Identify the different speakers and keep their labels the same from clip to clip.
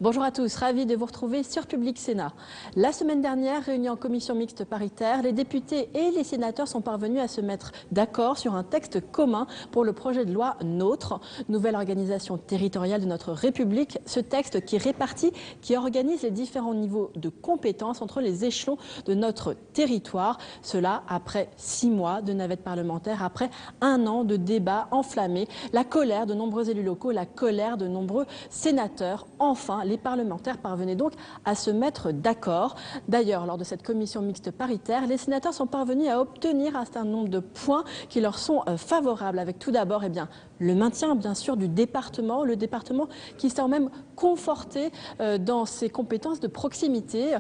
Speaker 1: Bonjour à tous, ravi de vous retrouver sur Public Sénat. La semaine dernière, réunis en commission mixte paritaire, les députés et les sénateurs sont parvenus à se mettre d'accord sur un texte commun pour le projet de loi NOTRe, nouvelle organisation territoriale de notre République. Ce texte qui répartit, qui organise les différents niveaux de compétences entre les échelons de notre territoire. Cela après 6 mois de navette parlementaire, après 1 an de débats enflammés, la colère de nombreux élus locaux, la colère de nombreux sénateurs. Enfin, les parlementaires parvenaient donc à se mettre d'accord. D'ailleurs, lors de cette commission mixte paritaire, les sénateurs sont parvenus à obtenir un certain nombre de points qui leur sont favorables, avec tout d'abord le maintien bien sûr du département, le département qui s'est même conforté dans ses compétences de proximité.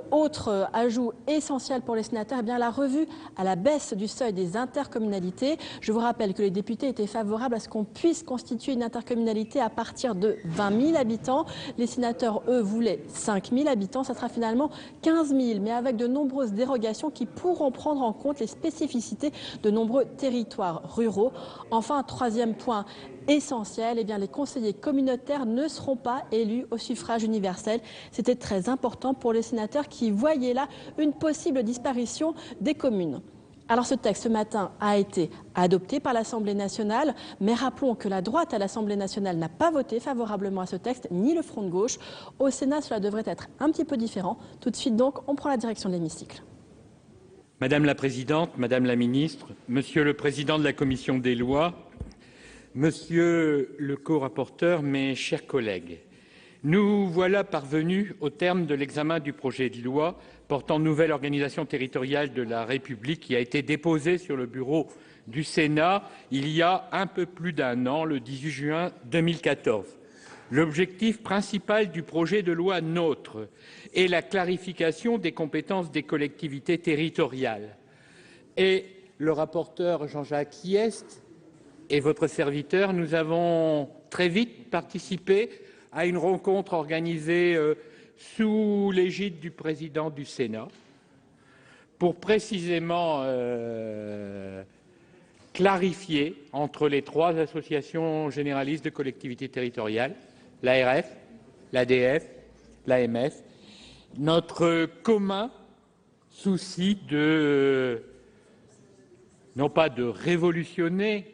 Speaker 1: Autre ajout essentiel pour les sénateurs, la revue à la baisse du seuil des intercommunalités. Je vous rappelle que les députés étaient favorables à ce qu'on puisse constituer une intercommunalité à partir de 20 000 habitants. Les sénateurs, eux, voulaient 5 000 habitants. Ça sera finalement 15 000, mais avec de nombreuses dérogations qui pourront prendre en compte les spécificités de nombreux territoires ruraux. Enfin, un troisième point essentiel, les conseillers communautaires ne seront pas élus au suffrage universel. C'était très important pour les sénateurs qui voyaient là une possible disparition des communes. Alors ce texte ce matin a été adopté par l'Assemblée nationale, mais rappelons que la droite à l'Assemblée nationale n'a pas voté favorablement à ce texte, ni le Front de gauche. Au Sénat, cela devrait être un petit peu différent. Tout de suite donc, on prend la direction de l'hémicycle.
Speaker 2: Madame la Présidente, Madame la Ministre, Monsieur le Président de la Commission des lois, Monsieur le co-rapporteur, mes chers collègues, nous voilà parvenus au terme de l'examen du projet de loi portant nouvelle organisation territoriale de la République qui a été déposé sur le bureau du Sénat il y a un peu plus d'1 an, le 18 juin 2014. L'objectif principal du projet de loi NOTRe est la clarification des compétences des collectivités territoriales. Et le rapporteur Jean-Jacques Hyest et votre serviteur, nous avons très vite participé à une rencontre organisée sous l'égide du président du Sénat pour précisément clarifier entre les 3 associations généralistes de collectivités territoriales, l'ARF, l'ADF, l'AMF, notre commun souci de, non pas de révolutionner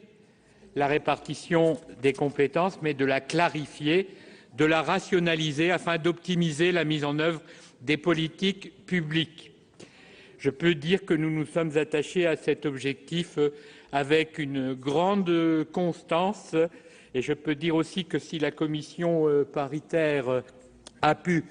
Speaker 2: la répartition des compétences, mais de la clarifier, de la rationaliser afin d'optimiser la mise en œuvre des politiques publiques. Je peux dire que nous nous sommes attachés à cet objectif avec une grande constance et je peux dire aussi que si la commission paritaire a pu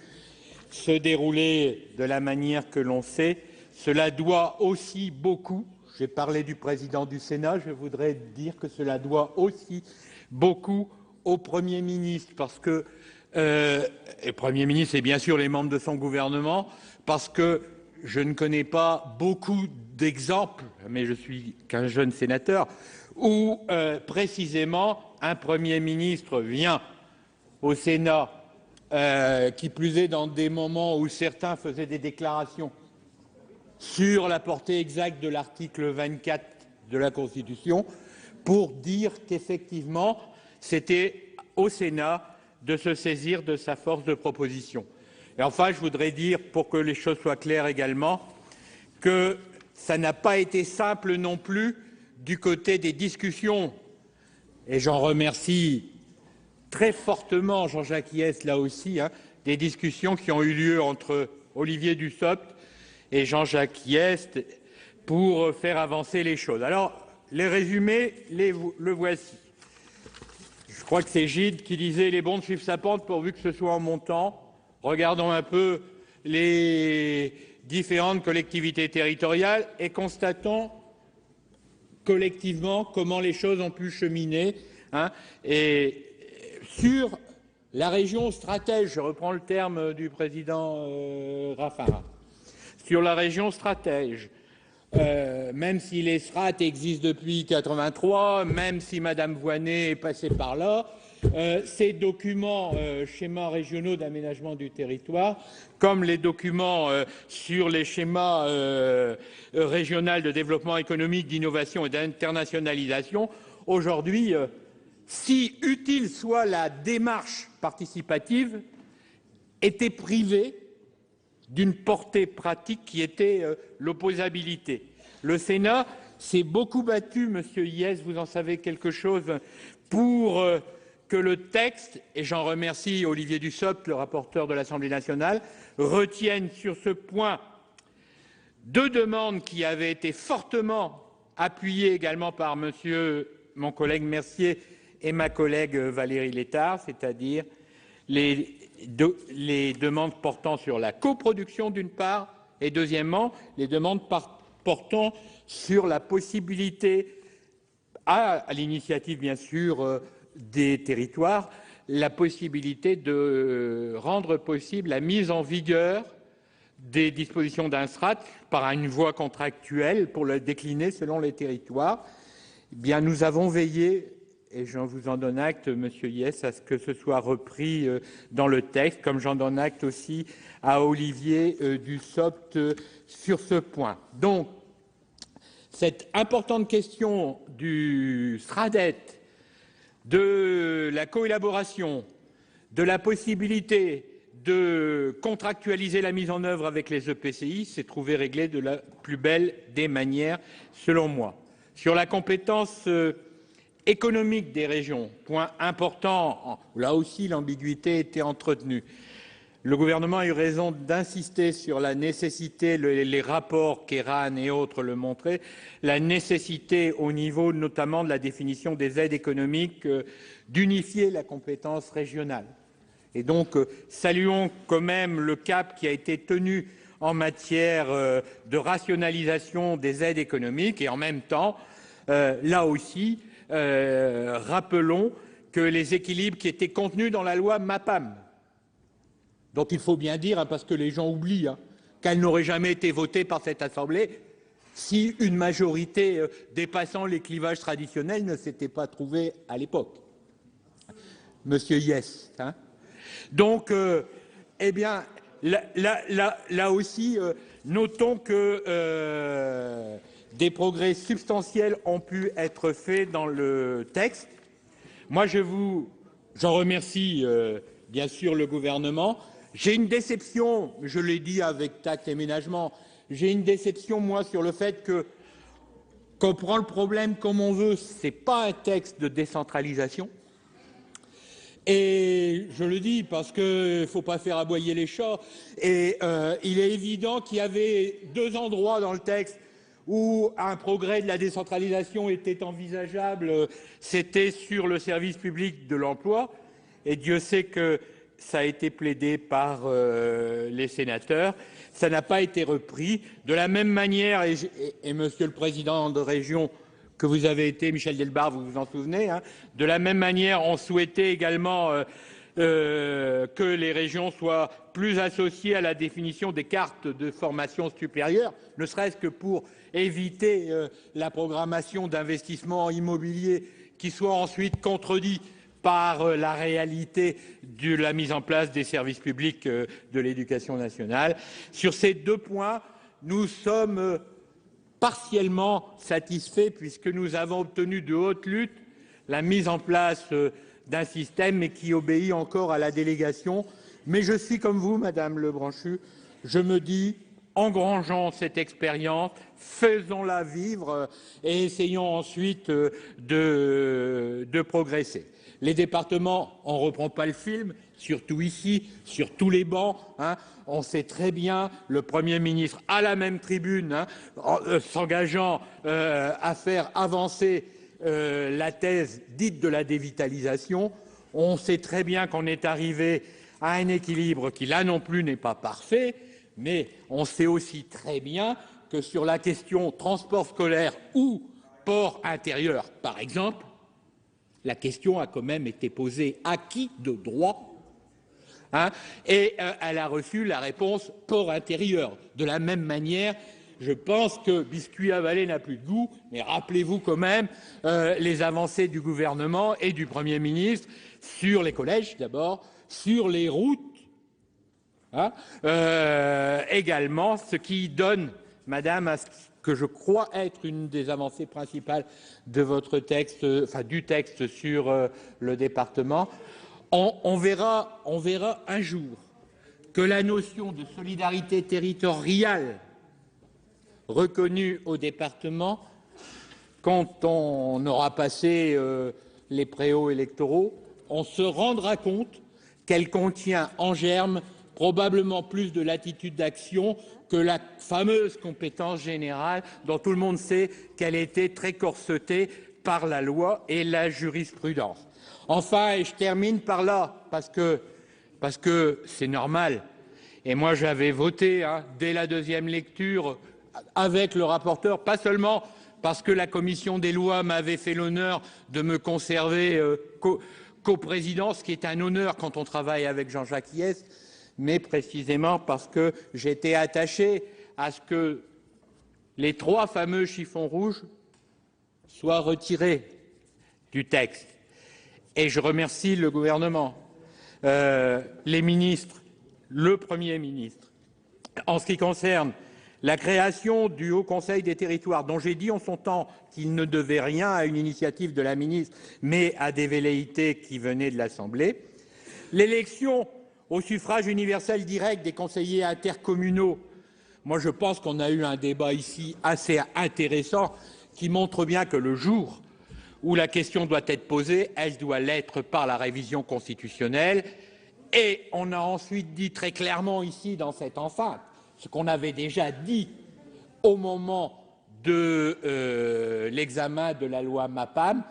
Speaker 2: se dérouler de la manière que l'on sait, cela doit aussi beaucoup, j'ai parlé du président du Sénat, je voudrais dire que cela doit aussi beaucoup au Premier ministre, parce que le Premier ministre et bien sûr les membres de son gouvernement, parce que je ne connais pas beaucoup d'exemples, mais je suis qu'un jeune sénateur, où précisément un Premier ministre vient au Sénat, qui plus est dans des moments où certains faisaient des déclarations sur la portée exacte de l'article 24 de la Constitution, pour dire qu'effectivement, c'était au Sénat de se saisir de sa force de proposition. Et enfin, je voudrais dire, pour que les choses soient claires également, que ça n'a pas été simple non plus du côté des discussions, et j'en remercie très fortement Jean-Jacques Hyest là aussi, des discussions qui ont eu lieu entre Olivier Dussopt et Jean-Jacques Hyest pour faire avancer les choses. Alors, les résumés, le voici. Je crois que c'est Gide qui disait « Il est bon de suivre sa pente pourvu que ce soit en montant ». Regardons un peu les différentes collectivités territoriales et constatons collectivement comment les choses ont pu cheminer. Et sur la région stratège, je reprends le terme du président Raffarin, sur la région stratège, même si les strates existent depuis 1983, même si Madame Voynet est passée par là, ces documents schémas régionaux d'aménagement du territoire, comme les documents sur les schémas régionaux de développement économique, d'innovation et d'internationalisation, aujourd'hui, si utile soit la démarche participative, étaient privés d'une portée pratique qui était l'opposabilité. Le Sénat s'est beaucoup battu, Monsieur Hyest, vous en savez quelque chose, pour que le texte, et j'en remercie Olivier Dussopt, le rapporteur de l'Assemblée nationale, retienne sur ce point deux demandes qui avaient été fortement appuyées également par mon collègue Mercier et ma collègue Valérie Létard, c'est-à-dire les demandes portant sur la coproduction d'une part, et deuxièmement, les demandes portant sur la possibilité, à l'initiative bien sûr des territoires, la possibilité de rendre possible la mise en vigueur des dispositions d'un SRAT par une voie contractuelle pour le décliner selon les territoires. Eh bien, nous avons veillé, et je vous en donne acte, Monsieur Hyest, à ce que ce soit repris dans le texte, comme j'en donne acte aussi à Olivier Dussopt sur ce point. Donc, cette importante question du SRADET, de la coélaboration, de la possibilité de contractualiser la mise en œuvre avec les EPCI s'est trouvée réglée de la plus belle des manières, selon moi. Sur la compétence économique des régions, point important, là aussi l'ambiguïté était entretenue. Le gouvernement a eu raison d'insister sur la nécessité, les rapports Kéran et autres le montraient, la nécessité au niveau notamment de la définition des aides économiques d'unifier la compétence régionale. Et donc, saluons quand même le cap qui a été tenu en matière de rationalisation des aides économiques et en même temps, là aussi, rappelons que les équilibres qui étaient contenus dans la loi MAPAM, dont il faut bien dire, parce que les gens oublient, qu'elle n'aurait jamais été votée par cette Assemblée si une majorité dépassant les clivages traditionnels ne s'était pas trouvée à l'époque. Monsieur Hyest, Donc, eh bien, là aussi, notons que des progrès substantiels ont pu être faits dans le texte. Moi, j'en remercie bien sûr le gouvernement. J'ai une déception, je l'ai dit avec tact et ménagement, j'ai une déception, moi, sur le fait qu'on prend le problème comme on veut. Ce n'est pas un texte de décentralisation. Et je le dis parce qu'il ne faut pas faire aboyer les chats. Et il est évident qu'il y avait deux endroits dans le texte où un progrès de la décentralisation était envisageable. C'était sur le service public de l'emploi. Et Dieu sait que ça a été plaidé par les sénateurs. Ça n'a pas été repris. De la même manière, et Monsieur le Président de région, que vous avez été, Michel Delbarre, vous vous en souvenez, de la même manière, on souhaitait également que les régions soient plus associées à la définition des cartes de formation supérieure, ne serait-ce que pour éviter la programmation d'investissements immobiliers qui soit ensuite contredit par la réalité de la mise en place des services publics de l'éducation nationale. Sur ces deux points, nous sommes partiellement satisfaits puisque nous avons obtenu de haute lutte la mise en place d'un système mais qui obéit encore à la délégation. Mais je suis comme vous, Madame Lebranchu, je me dis, engrangeons cette expérience, faisons-la vivre et essayons ensuite de progresser. Les départements, on ne reprend pas le film, surtout ici, sur tous les bancs. On sait très bien, le Premier ministre, à la même tribune, s'engageant à faire avancer la thèse dite de la dévitalisation. On sait très bien qu'on est arrivé à un équilibre qui, là non plus, n'est pas parfait, mais on sait aussi très bien que sur la question transport scolaire ou port intérieur, par exemple, la question a quand même été posée à qui de droit et elle a reçu la réponse port intérieur. De la même manière, je pense que biscuit avalé n'a plus de goût, mais rappelez-vous quand même les avancées du gouvernement et du Premier ministre sur les collèges d'abord, sur les routes également, ce qui donne, Madame, à ce que je crois être une des avancées principales de votre texte, du texte sur le département. On verra un jour que la notion de solidarité territoriale reconnue au département, quand on aura passé les préaux électoraux, on se rendra compte qu'elle contient en germe probablement plus de latitude d'action que la fameuse compétence générale dont tout le monde sait qu'elle était très corsetée par la loi et la jurisprudence. Enfin, et je termine par là, parce que c'est normal, et moi j'avais voté dès la deuxième lecture avec le rapporteur, pas seulement parce que la commission des lois m'avait fait l'honneur de me conserver coprésident, ce qui est un honneur quand on travaille avec Jean-Jacques Hyest, mais précisément parce que j'étais attaché à ce que les 3 fameux chiffons rouges soient retirés du texte. Et je remercie le gouvernement, les ministres, le Premier ministre. En ce qui concerne la création du Haut Conseil des territoires, dont j'ai dit en son temps qu'il ne devait rien à une initiative de la ministre, mais à des velléités qui venaient de l'Assemblée. L'élection au suffrage universel direct des conseillers intercommunaux. Moi, je pense qu'on a eu un débat ici assez intéressant qui montre bien que le jour où la question doit être posée, elle doit l'être par la révision constitutionnelle. Et on a ensuite dit très clairement ici, dans cette enceinte, ce qu'on avait déjà dit au moment de l'examen de la loi MAPAM,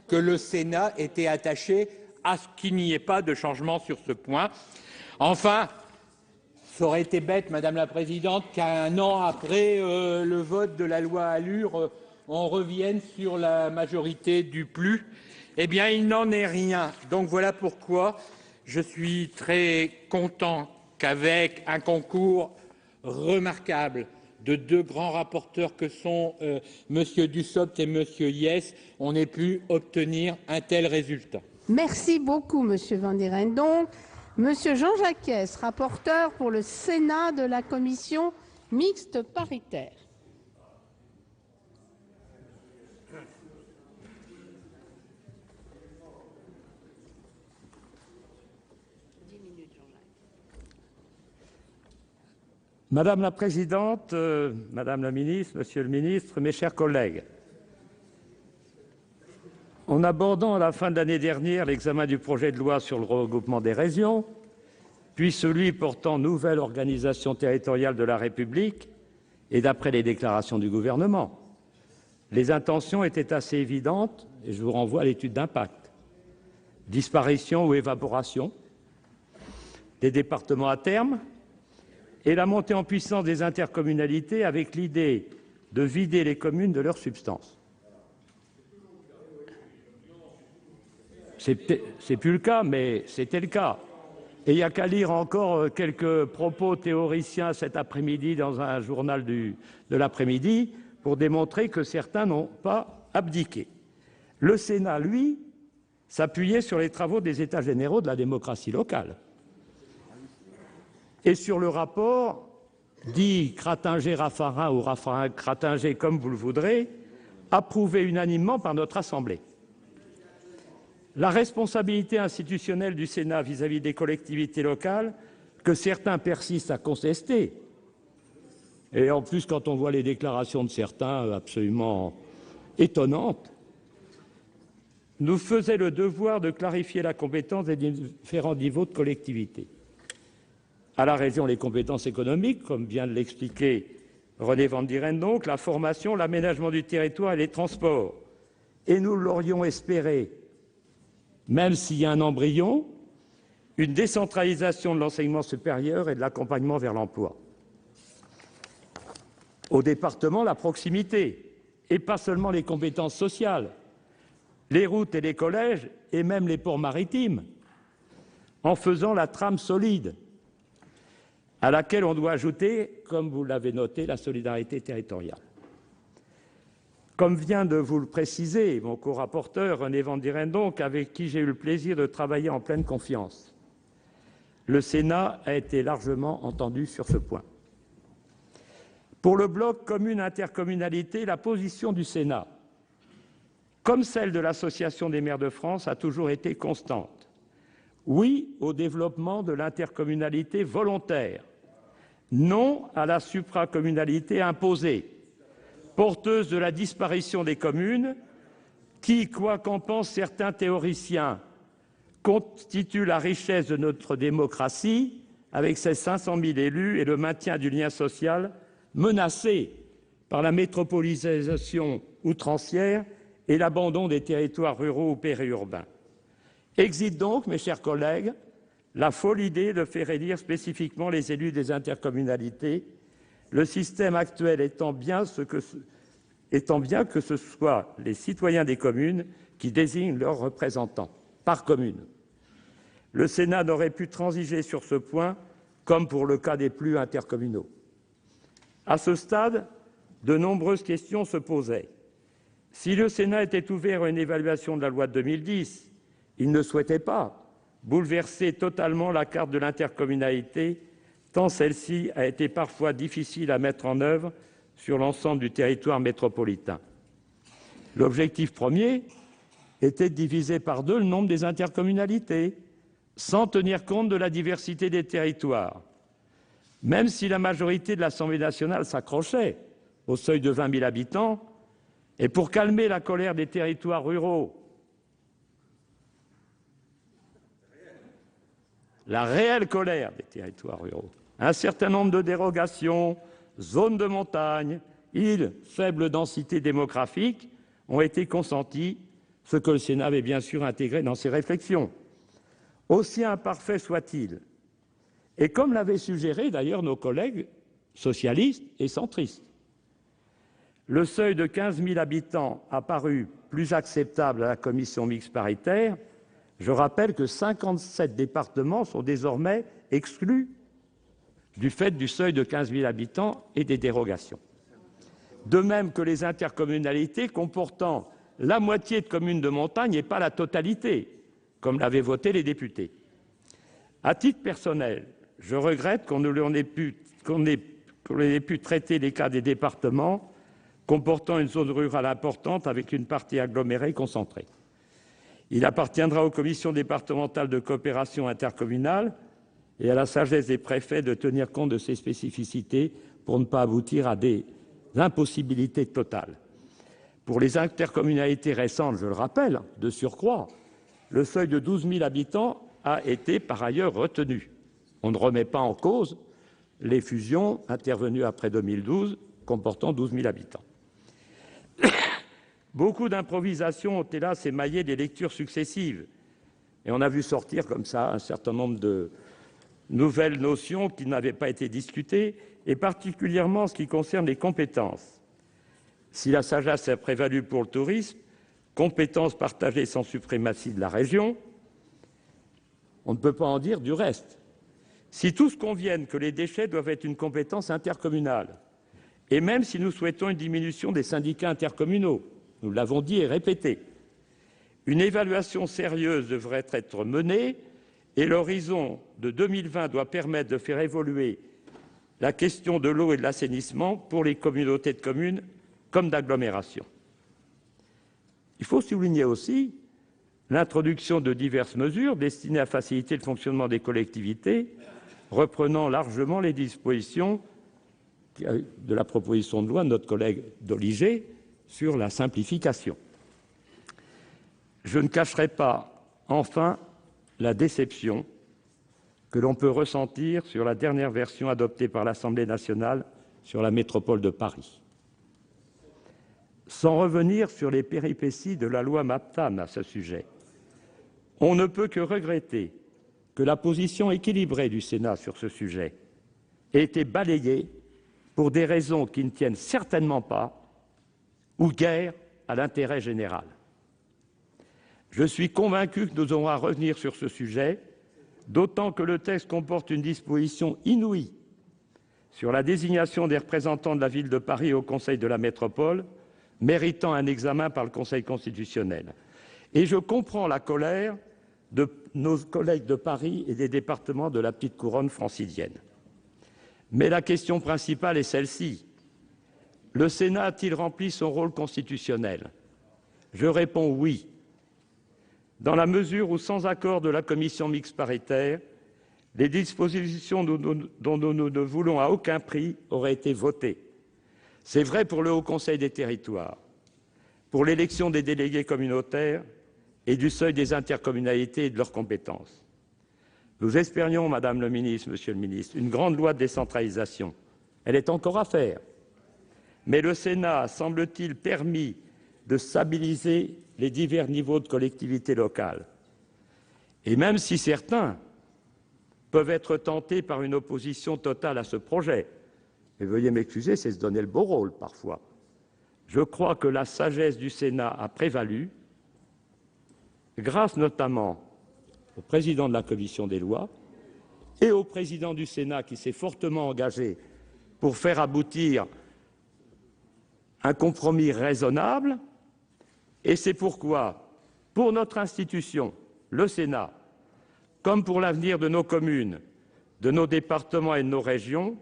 Speaker 2: que le Sénat était attaché à ce qu'il n'y ait pas de changement sur ce point. Enfin, ça aurait été bête, Madame la Présidente, qu'un an après le vote de la loi Allure, on revienne sur la majorité du plus. Eh bien, il n'en est rien. Donc voilà pourquoi je suis très content qu'avec un concours remarquable de 2 grands rapporteurs que sont M. Dussopt et M. Hyest, on ait pu obtenir un tel résultat.
Speaker 3: Merci beaucoup, Monsieur Van Dieren. Donc, Monsieur Jean-Jacques Hyest, rapporteur pour le Sénat de la commission mixte paritaire.
Speaker 4: Madame la Présidente, Madame la Ministre, Monsieur le Ministre, mes chers collègues, en abordant à la fin de l'année dernière l'examen du projet de loi sur le regroupement des régions, puis celui portant nouvelle organisation territoriale de la République, et d'après les déclarations du gouvernement, les intentions étaient assez évidentes, et je vous renvoie à l'étude d'impact. Disparition ou évaporation des départements à terme, et la montée en puissance des intercommunalités avec l'idée de vider les communes de leur substance. C'est plus le cas, mais c'était le cas. Et il n'y a qu'à lire encore quelques propos théoriciens cet après-midi dans un journal de l'après-midi pour démontrer que certains n'ont pas abdiqué. Le Sénat, lui, s'appuyait sur les travaux des États généraux de la démocratie locale. Et sur le rapport, dit Cratinger-Raffarin ou Raffarin-Cratinger, comme vous le voudrez, approuvé unanimement par notre Assemblée. La responsabilité institutionnelle du Sénat vis-à-vis des collectivités locales, que certains persistent à contester, et en plus quand on voit les déclarations de certains absolument étonnantes, nous faisait le devoir de clarifier la compétence des différents niveaux de collectivité. À la région, les compétences économiques, comme vient de l'expliquer René Van Dieren, donc, la formation, l'aménagement du territoire et les transports. Et nous l'aurions espéré, même s'il y a un embryon, une décentralisation de l'enseignement supérieur et de l'accompagnement vers l'emploi. Au département, la proximité, et pas seulement les compétences sociales, les routes et les collèges, et même les ports maritimes, en faisant la trame solide, à laquelle on doit ajouter, comme vous l'avez noté, la solidarité territoriale. Comme vient de vous le préciser mon co-rapporteur René Van Dieren, donc, avec qui j'ai eu le plaisir de travailler en pleine confiance, le Sénat a été largement entendu sur ce point. Pour le bloc commune-intercommunalité, la position du Sénat, comme celle de l'Association des maires de France, a toujours été constante. Oui au développement de l'intercommunalité volontaire. Non à la supracommunalité imposée, porteuse de la disparition des communes, qui, quoi qu'en pensent certains théoriciens, constitue la richesse de notre démocratie, avec ses 500 000 élus et le maintien du lien social menacé par la métropolisation outrancière et l'abandon des territoires ruraux ou périurbains. Existe donc, mes chers collègues, la folle idée de faire élire spécifiquement les élus des intercommunalités, le système actuel étant bien que ce soit les citoyens des communes qui désignent leurs représentants par commune. Le Sénat n'aurait pu transiger sur ce point, comme pour le cas des PLU intercommunaux. À ce stade, de nombreuses questions se posaient. Si le Sénat était ouvert à une évaluation de la loi de 2010, il ne souhaitait pas bouleverser totalement la carte de l'intercommunalité, tant celle-ci a été parfois difficile à mettre en œuvre sur l'ensemble du territoire métropolitain. L'objectif premier était de diviser par 2 le nombre des intercommunalités, sans tenir compte de la diversité des territoires. Même si la majorité de l'Assemblée nationale s'accrochait au seuil de 20 000 habitants, et pour calmer la colère des territoires ruraux, la réelle colère des territoires ruraux, un certain nombre de dérogations, zones de montagne, îles, faible densité démographique ont été consenties, ce que le Sénat avait bien sûr intégré dans ses réflexions. Aussi imparfait soit-il, et comme l'avaient suggéré d'ailleurs nos collègues socialistes et centristes, le seuil de 15 000 habitants a paru plus acceptable à la commission mixte paritaire. Je rappelle que 57 départements sont désormais exclus du fait du seuil de 15 000 habitants et des dérogations. De même que les intercommunalités comportant la moitié de communes de montagne et pas la totalité, comme l'avaient voté les députés. À titre personnel, je regrette qu'on ait pu traiter les cas des départements comportant une zone rurale importante avec une partie agglomérée concentrée. Il appartiendra aux commissions départementales de coopération intercommunale et à la sagesse des préfets de tenir compte de ces spécificités pour ne pas aboutir à des impossibilités totales. Pour les intercommunalités récentes, je le rappelle, de surcroît, le seuil de 12 000 habitants a été par ailleurs retenu. On ne remet pas en cause les fusions intervenues après 2012 comportant 12 000 habitants. Beaucoup d'improvisations ont hélas émaillé des lectures successives et on a vu sortir comme ça un certain nombre de nouvelles notions qui n'avaient pas été discutées, et particulièrement en ce qui concerne les compétences. Si la sagesse a prévalu pour le tourisme, compétences partagées sans suprématie de la région, on ne peut pas en dire du reste. Si tous conviennent que les déchets doivent être une compétence intercommunale, et même si nous souhaitons une diminution des syndicats intercommunaux, nous l'avons dit et répété, une évaluation sérieuse devrait être menée et l'horizon de 2020 doit permettre de faire évoluer la question de l'eau et de l'assainissement pour les communautés de communes comme d'agglomération. Il faut souligner aussi l'introduction de diverses mesures destinées à faciliter le fonctionnement des collectivités, reprenant largement les dispositions de la proposition de loi de notre collègue Doligé sur la simplification. Je ne cacherai pas, enfin, la déception que l'on peut ressentir sur la dernière version adoptée par l'Assemblée nationale sur la métropole de Paris. Sans revenir sur les péripéties de la loi MAPTAM à ce sujet, on ne peut que regretter que la position équilibrée du Sénat sur ce sujet ait été balayée pour des raisons qui ne tiennent certainement pas ou guère à l'intérêt général. Je suis convaincu que nous aurons à revenir sur ce sujet, d'autant que le texte comporte une disposition inouïe sur la désignation des représentants de la ville de Paris au Conseil de la métropole, méritant un examen par le Conseil constitutionnel. Et je comprends la colère de nos collègues de Paris et des départements de la petite couronne francilienne. Mais la question principale est celle-ci. Le Sénat a-t-il rempli son rôle constitutionnel? Je réponds oui. dans la mesure où, sans accord de la commission mixte paritaire, les dispositions dont nous ne voulons à aucun prix auraient été votées. C'est vrai pour le Haut Conseil des territoires, pour l'élection des délégués communautaires et du seuil des intercommunalités et de leurs compétences. Nous espérions, Madame le ministre, Monsieur le ministre, une grande loi de décentralisation. Elle est encore à faire. Mais le Sénat a, semble-t-il, permis de stabiliser les divers niveaux de collectivités locales. Et même si certains peuvent être tentés par une opposition totale à ce projet, et veuillez m'excuser, c'est se donner le beau rôle parfois, je crois que la sagesse du Sénat a prévalu, grâce notamment au président de la commission des lois et au président du Sénat qui s'est fortement engagé pour faire aboutir un compromis raisonnable. Et c'est pourquoi, pour notre institution, le Sénat, comme pour l'avenir de nos communes, de nos départements et de nos régions,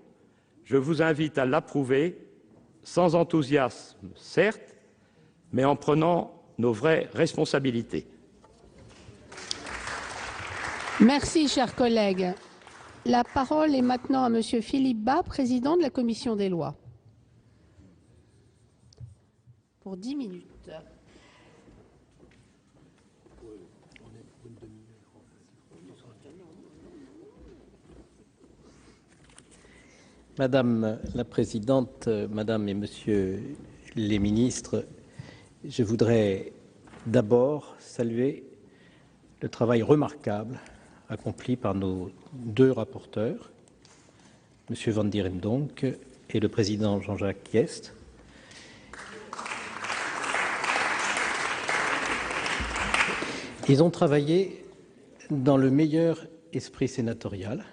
Speaker 4: je vous invite à l'approuver, sans enthousiasme, certes, mais en prenant nos vraies responsabilités.
Speaker 3: Merci, chers collègues. La parole est maintenant à Monsieur Philippe Bas, président de la Commission des lois. Pour 10 minutes.
Speaker 5: Madame la Présidente, Madame et Monsieur les ministres, je voudrais d'abord saluer le travail remarquable accompli par nos deux rapporteurs, Monsieur Van Dierendonck et le président Jean-Jacques Hyest. Ils ont travaillé dans le meilleur esprit sénatorial,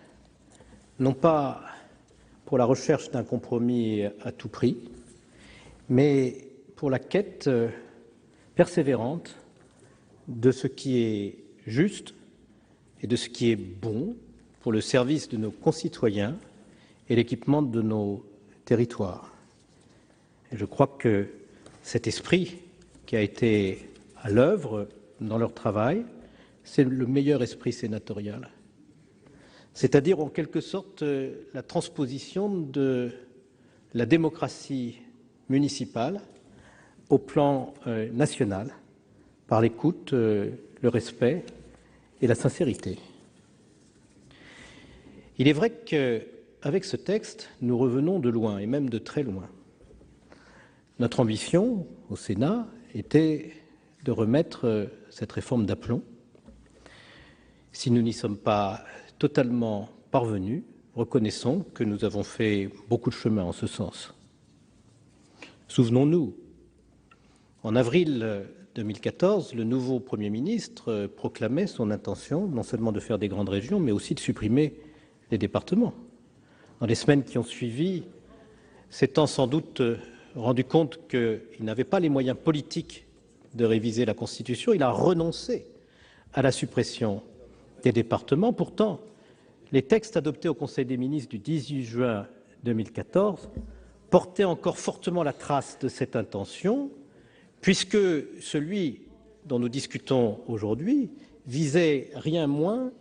Speaker 5: non pas pour la recherche d'un compromis à tout prix, mais pour la quête persévérante de ce qui est juste et de ce qui est bon pour le service de nos concitoyens et l'équipement de nos territoires. Et je crois que cet esprit qui a été à l'œuvre dans leur travail, c'est le meilleur esprit sénatorial. C'est-à-dire, en quelque sorte, la transposition de la démocratie municipale au plan national, par l'écoute, le respect et la sincérité. Il est vrai qu'avec ce texte, nous revenons de loin, et même de très loin. Notre ambition, au Sénat, était de remettre cette réforme d'aplomb. Si nous n'y sommes pas totalement parvenus, reconnaissons que nous avons fait beaucoup de chemin en ce sens. Souvenons-nous, en avril 2014, le nouveau Premier ministre proclamait son intention non seulement de faire des grandes régions, mais aussi de supprimer les départements. Dans les semaines qui ont suivi, s'étant sans doute rendu compte qu'il n'avait pas les moyens politiques de réviser la Constitution, il a renoncé à la suppression des départements. Pourtant, les textes adoptés au Conseil des ministres du 18 juin 2014 portaient encore fortement la trace de cette intention, puisque celui dont nous discutons aujourd'hui visait rien moins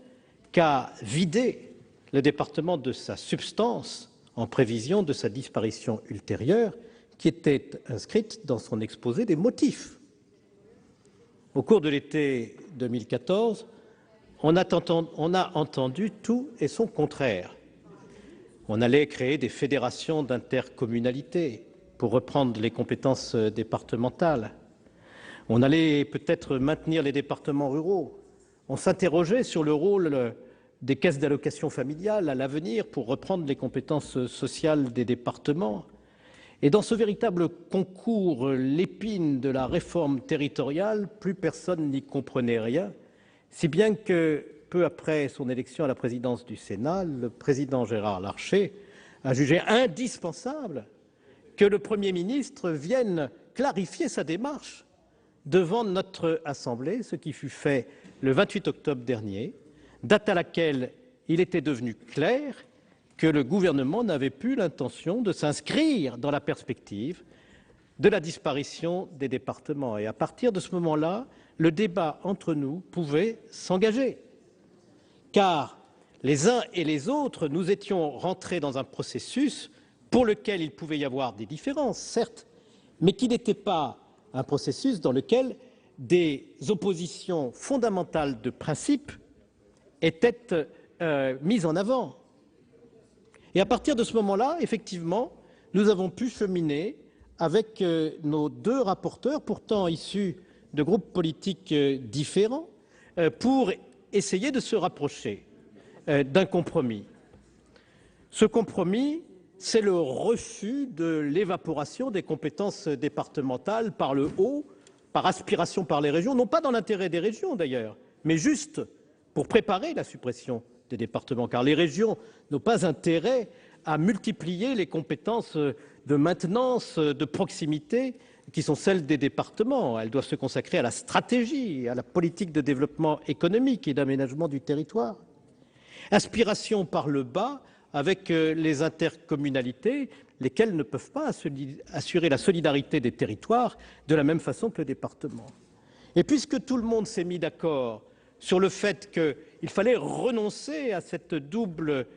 Speaker 5: qu'à vider le département de sa substance en prévision de sa disparition ultérieure, qui était inscrite dans son exposé des motifs. Au cours de l'été 2014, on a entendu tout et son contraire. On allait créer des fédérations d'intercommunalités pour reprendre les compétences départementales. On allait peut-être maintenir les départements ruraux. On s'interrogeait sur le rôle des caisses d'allocation familiale à l'avenir pour reprendre les compétences sociales des départements. Et dans ce véritable concours l'épine de la réforme territoriale, plus personne n'y comprenait rien, si bien que, peu après son élection à la présidence du Sénat, le président Gérard Larcher a jugé indispensable que le Premier ministre vienne clarifier sa démarche devant notre Assemblée, ce qui fut fait le 28 octobre dernier, date à laquelle il était devenu clair que le gouvernement n'avait plus l'intention de s'inscrire dans la perspective de la disparition des départements. Et à partir de ce moment-là, le débat entre nous pouvait s'engager. Car les uns et les autres, nous étions rentrés dans un processus pour lequel il pouvait y avoir des différences, certes, mais qui n'était pas un processus dans lequel des oppositions fondamentales de principe étaient mises en avant. Et à partir de ce moment-là, effectivement, nous avons pu cheminer avec nos deux rapporteurs, pourtant issus de groupes politiques différents, pour essayer de se rapprocher d'un compromis. Ce compromis, c'est le refus de l'évaporation des compétences départementales par le haut, par aspiration par les régions, non pas dans l'intérêt des régions d'ailleurs, mais juste pour préparer la suppression des départements, car les régions n'ont pas intérêt à multiplier les compétences de maintenance, de proximité, qui sont celles des départements. Elles doivent se consacrer à la stratégie, à la politique de développement économique et d'aménagement du territoire. Aspiration par le bas avec les intercommunalités, lesquelles ne peuvent pas assurer la solidarité des territoires de la même façon que le département. Et puisque tout le monde s'est mis d'accord sur le fait qu'il fallait renoncer à cette double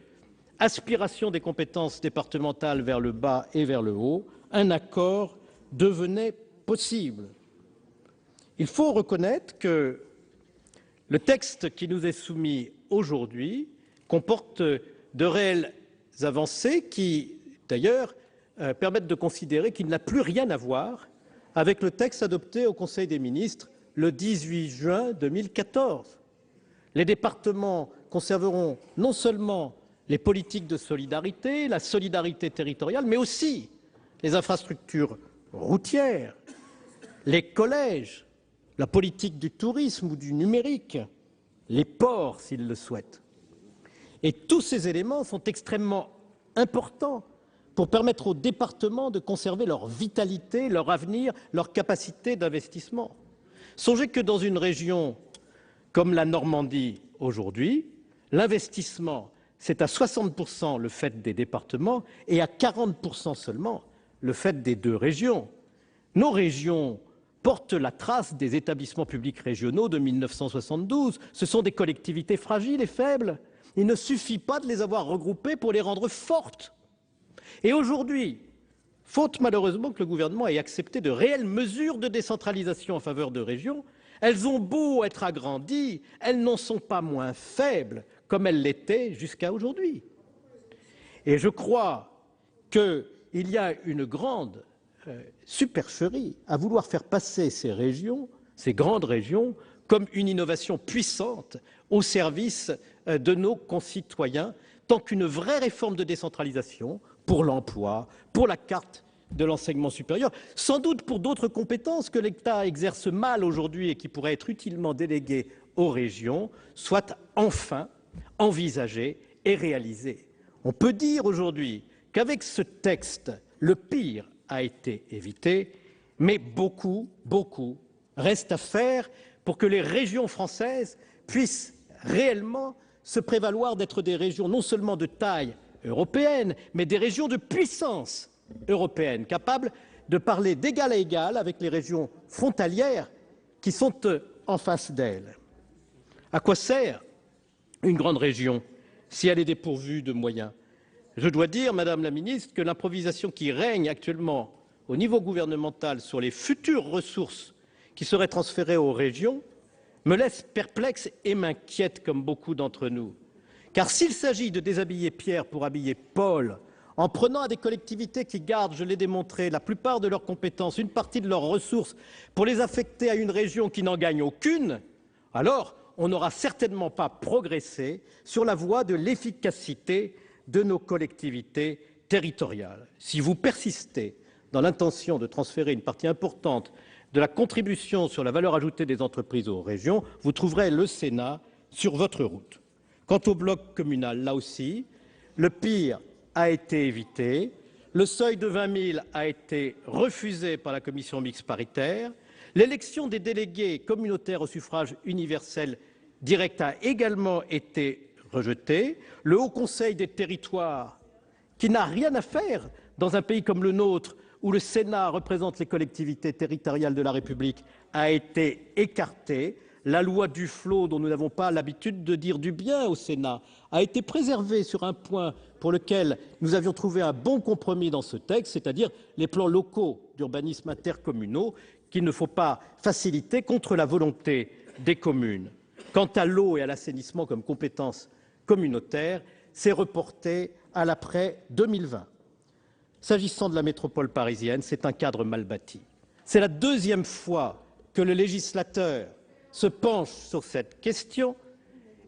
Speaker 5: aspiration des compétences départementales vers le bas et vers le haut, un accord devenait possible. Il faut reconnaître que le texte qui nous est soumis aujourd'hui comporte de réelles avancées qui, d'ailleurs, permettent de considérer qu'il n'a plus rien à voir avec le texte adopté au Conseil des ministres le 18 juin 2014. Les départements conserveront non seulement les politiques de solidarité, la solidarité territoriale, mais aussi les infrastructures routières, les collèges, la politique du tourisme ou du numérique, les ports s'ils le souhaitent. Et tous ces éléments sont extrêmement importants pour permettre aux départements de conserver leur vitalité, leur avenir, leur capacité d'investissement. Songez que dans une région comme la Normandie aujourd'hui, l'investissement, c'est à 60% le fait des départements et à 40% seulement le fait des deux régions. Nos régions portent la trace des établissements publics régionaux de 1972. Ce sont des collectivités fragiles et faibles. Il ne suffit pas de les avoir regroupées pour les rendre fortes. Et aujourd'hui, faute malheureusement que le gouvernement ait accepté de réelles mesures de décentralisation en faveur de régions, elles ont beau être agrandies, elles n'en sont pas moins faibles comme elles l'étaient jusqu'à aujourd'hui. Et je crois qu'il y a une grande supercherie à vouloir faire passer ces régions, ces grandes régions, comme une innovation puissante au service de nos concitoyens, tant qu'une vraie réforme de décentralisation pour l'emploi, pour la carte de l'enseignement supérieur, sans doute pour d'autres compétences que l'État exerce mal aujourd'hui et qui pourraient être utilement déléguées aux régions, soit enfin envisagée et réalisée. On peut dire aujourd'hui qu'avec ce texte, le pire a été évité, mais beaucoup reste à faire pour que les régions françaises puissent réellement se prévaloir d'être des régions non seulement de taille européenne, mais des régions de puissance européenne, capables de parler d'égal à égal avec les régions frontalières qui sont en face d'elles. À quoi sert une grande région si elle est dépourvue de moyens? Je dois dire, Madame la Ministre, que l'improvisation qui règne actuellement au niveau gouvernemental sur les futures ressources qui seraient transférées aux régions me laisse perplexe et m'inquiète comme beaucoup d'entre nous. Car s'il s'agit de déshabiller Pierre pour habiller Paul, en prenant à des collectivités qui gardent, je l'ai démontré, la plupart de leurs compétences, une partie de leurs ressources, pour les affecter à une région qui n'en gagne aucune, alors on n'aura certainement pas progressé sur la voie de l'efficacité de nos collectivités territoriales. Si vous persistez dans l'intention de transférer une partie importante de la contribution sur la valeur ajoutée des entreprises aux régions, vous trouverez le Sénat sur votre route. Quant au bloc communal, là aussi, le pire a été évité. Le seuil de 20 000 a été refusé par la commission mixte paritaire. L'élection des délégués communautaires au suffrage universel direct a également été rejetée. Le Haut Conseil des territoires, qui n'a rien à faire dans un pays comme le nôtre, où le Sénat représente les collectivités territoriales de la République a été écarté. La loi Duflot, dont nous n'avons pas l'habitude de dire du bien au Sénat, a été préservée sur un point pour lequel nous avions trouvé un bon compromis dans ce texte, c'est-à-dire les plans locaux d'urbanisme intercommunaux qu'il ne faut pas faciliter contre la volonté des communes. Quant à l'eau et à l'assainissement comme compétence communautaire, c'est reporté à l'après 2020. S'agissant de la métropole parisienne, c'est un cadre mal bâti. C'est la deuxième fois que le législateur se penche sur cette question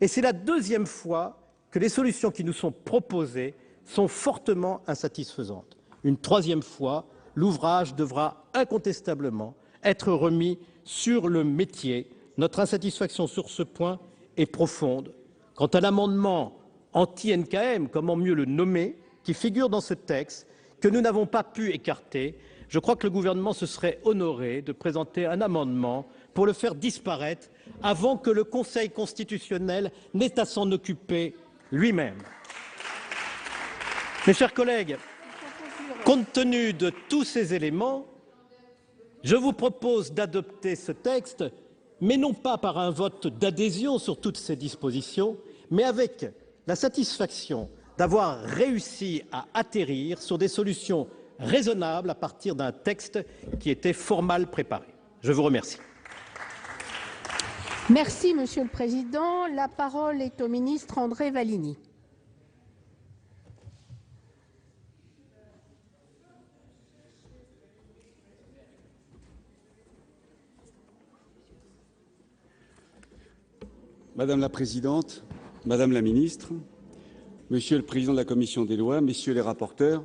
Speaker 5: et c'est la deuxième fois que les solutions qui nous sont proposées sont fortement insatisfaisantes. Une troisième fois, l'ouvrage devra incontestablement être remis sur le métier. Notre insatisfaction sur ce point est profonde. Quant à l'amendement anti-NKM, comment mieux le nommer, qui figure dans ce texte, que nous n'avons pas pu écarter, je crois que le gouvernement se serait honoré de présenter un amendement pour le faire disparaître avant que le Conseil constitutionnel n'ait à s'en occuper lui-même. Mes chers collègues, compte tenu de tous ces éléments, je vous propose d'adopter ce texte, mais non pas par un vote d'adhésion sur toutes ces dispositions, mais avec la satisfaction d'avoir réussi à atterrir sur des solutions raisonnables à partir d'un texte qui était fort mal préparé. Je vous remercie.
Speaker 3: Merci, Monsieur le Président. La parole est au ministre André Vallini.
Speaker 6: Madame la Présidente, Madame la Ministre, Monsieur le Président de la Commission des lois, Messieurs les rapporteurs,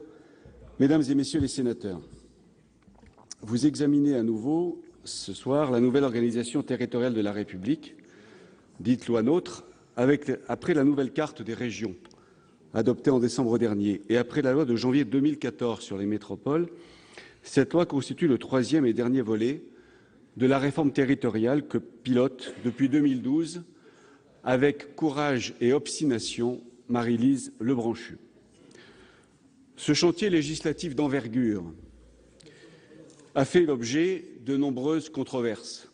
Speaker 6: Mesdames et Messieurs les sénateurs, vous examinez à nouveau ce soir la nouvelle organisation territoriale de la République, dite loi NOTRe, après la nouvelle carte des régions adoptée en décembre dernier et après la loi de janvier 2014 sur les métropoles. Cette loi constitue le troisième et dernier volet de la réforme territoriale que pilote depuis 2012 avec courage et obstination Marie-Lise Lebranchu. Ce chantier législatif d'envergure a fait l'objet de nombreuses controverses,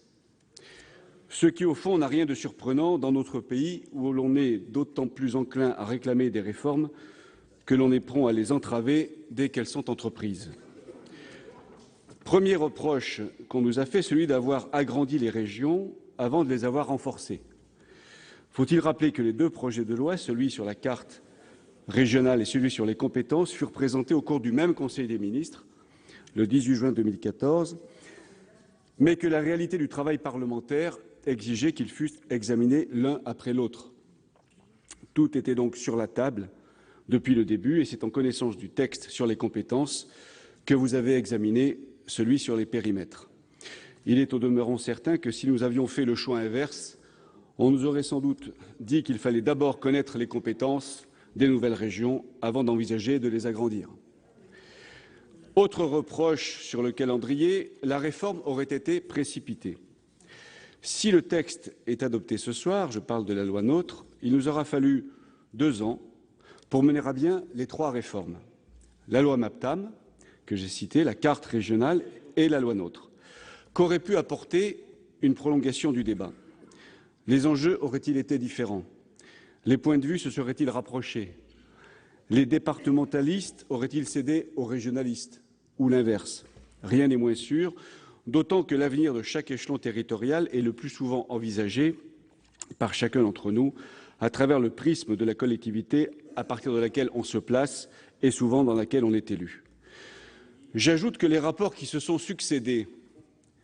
Speaker 6: ce qui, au fond, n'a rien de surprenant dans notre pays où l'on est d'autant plus enclin à réclamer des réformes que l'on est prompt à les entraver dès qu'elles sont entreprises. Premier reproche qu'on nous a fait, celui d'avoir agrandi les régions avant de les avoir renforcées. Faut-il rappeler que les deux projets de loi, celui sur la carte régionale et celui sur les compétences, furent présentés au cours du même Conseil des ministres, le 18 juin 2014, mais que la réalité du travail parlementaire exigeait qu'ils fussent examinés l'un après l'autre. Tout était donc sur la table depuis le début et c'est en connaissance du texte sur les compétences que vous avez examiné celui sur les périmètres. Il est au demeurant certain que si nous avions fait le choix inverse, on nous aurait sans doute dit qu'il fallait d'abord connaître les compétences des nouvelles régions avant d'envisager de les agrandir. Autre reproche sur le calendrier, la réforme aurait été précipitée. Si le texte est adopté ce soir, je parle de la loi NOTRe, il nous aura fallu 2 ans pour mener à bien les 3 réformes. La loi MAPTAM, que j'ai citée, la carte régionale et la loi NOTRe, qu'aurait pu apporter une prolongation du débat. Les enjeux auraient-ils été différents? Les points de vue se seraient-ils rapprochés? Les départementalistes auraient-ils cédé aux régionalistes? Ou l'inverse? Rien n'est moins sûr, d'autant que l'avenir de chaque échelon territorial est le plus souvent envisagé par chacun d'entre nous à travers le prisme de la collectivité à partir de laquelle on se place et souvent dans laquelle on est élu. J'ajoute que les rapports qui se sont succédés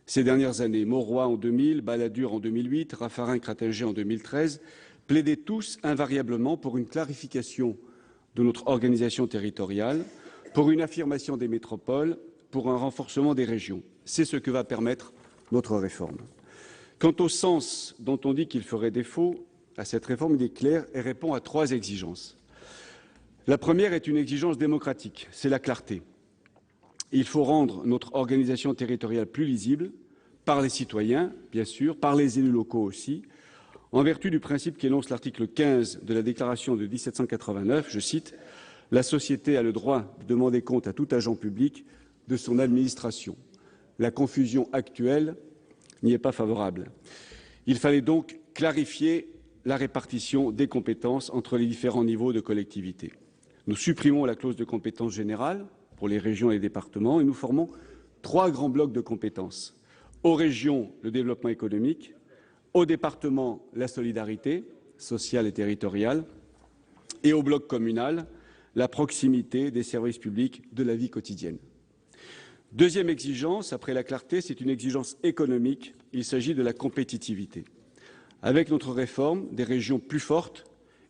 Speaker 6: ces dernières années, Mauroy en 2000, Balladur en 2008, Raffarin-Cratinger en 2013, plaidaient tous invariablement pour une clarification de notre organisation territoriale, pour une affirmation des métropoles, pour un renforcement des régions. C'est ce que va permettre notre réforme. Quant au sens dont on dit qu'il ferait défaut à cette réforme, il est clair et répond à 3 exigences. La première est une exigence démocratique, c'est la clarté. Il faut rendre notre organisation territoriale plus lisible par les citoyens, bien sûr, par les élus locaux aussi, en vertu du principe qu'énonce l'article 15 de la Déclaration de 1789, je cite, « La société a le droit de demander compte à tout agent public de son administration. La confusion actuelle n'y est pas favorable. Il fallait donc clarifier la répartition des compétences entre les différents niveaux de collectivité. Nous supprimons la clause de compétence générale pour les régions et les départements et nous formons 3 grands blocs de compétences. Aux régions, le développement économique, aux départements, la solidarité sociale et territoriale, et au bloc communal, la proximité des services publics de la vie quotidienne. Deuxième exigence, après la clarté, c'est une exigence économique. Il s'agit de la compétitivité. Avec notre réforme, des régions plus fortes,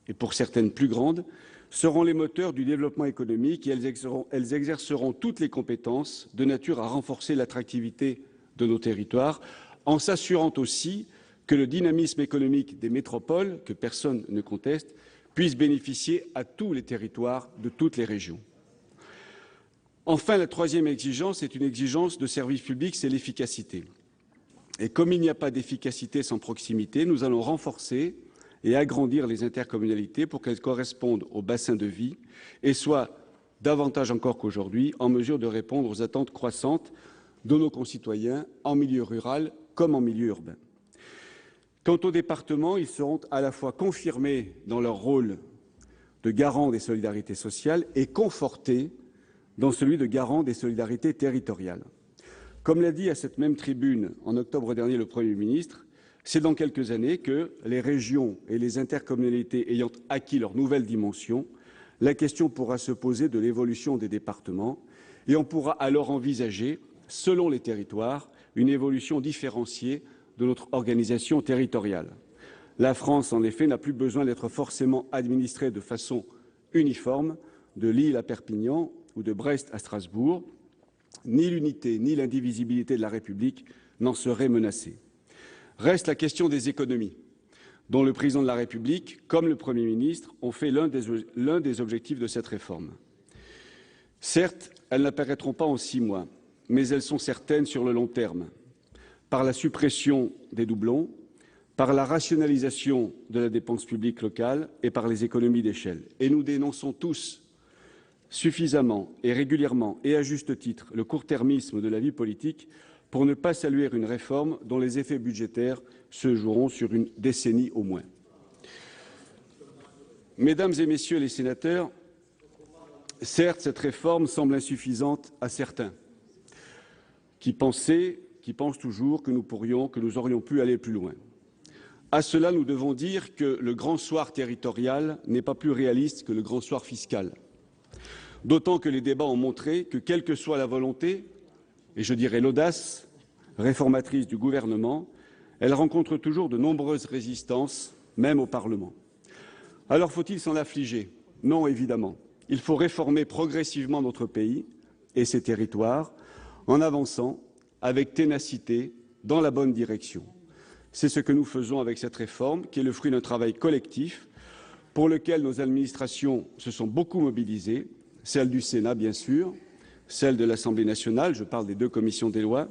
Speaker 6: et pour certaines plus grandes, seront les moteurs du développement économique et elles exerceront toutes les compétences de nature à renforcer l'attractivité de nos territoires, en s'assurant aussi que le dynamisme économique des métropoles, que personne ne conteste, puisse bénéficier à tous les territoires de toutes les régions. Enfin, la troisième exigence est une exigence de service public, c'est l'efficacité. Et comme il n'y a pas d'efficacité sans proximité, nous allons renforcer et agrandir les intercommunalités pour qu'elles correspondent aux bassins de vie et soient, davantage encore qu'aujourd'hui, en mesure de répondre aux attentes croissantes de nos concitoyens en milieu rural comme en milieu urbain. Quant aux départements, ils seront à la fois confirmés dans leur rôle de garant des solidarités sociales et confortés dans celui de garant des solidarités territoriales. Comme l'a dit à cette même tribune en octobre dernier le Premier ministre, c'est dans quelques années que les régions et les intercommunalités ayant acquis leur nouvelle dimension, la question pourra se poser de l'évolution des départements et on pourra alors envisager, selon les territoires, une évolution différenciée de notre organisation territoriale. La France, en effet, n'a plus besoin d'être forcément administrée de façon uniforme de Lille à Perpignan ou de Brest à Strasbourg. Ni l'unité ni l'indivisibilité de la République n'en seraient menacées. Reste la question des économies, dont le Président de la République, comme le Premier ministre, ont fait l'un des objectifs de cette réforme. Certes, elles n'apparaîtront pas en 6 mois, mais elles sont certaines sur le long terme, par la suppression des doublons, par la rationalisation de la dépense publique locale et par les économies d'échelle. Et nous dénonçons tous suffisamment et régulièrement et à juste titre le court-termisme de la vie politique pour ne pas saluer une réforme dont les effets budgétaires se joueront sur une décennie au moins. Mesdames et Messieurs les sénateurs, certes, cette réforme semble insuffisante à certains qui pensent toujours que nous aurions pu aller plus loin. À cela, nous devons dire que le grand soir territorial n'est pas plus réaliste que le grand soir fiscal. D'autant que les débats ont montré que, quelle que soit la volonté, et je dirais l'audace réformatrice du gouvernement, elle rencontre toujours de nombreuses résistances, même au Parlement. Alors faut-il s'en affliger? Non, évidemment. Il faut réformer progressivement notre pays et ses territoires en avançant avec ténacité dans la bonne direction. C'est ce que nous faisons avec cette réforme, qui est le fruit d'un travail collectif pour lequel nos administrations se sont beaucoup mobilisées, celle du Sénat, bien sûr, celle de l'Assemblée nationale, je parle des 2 commissions des lois,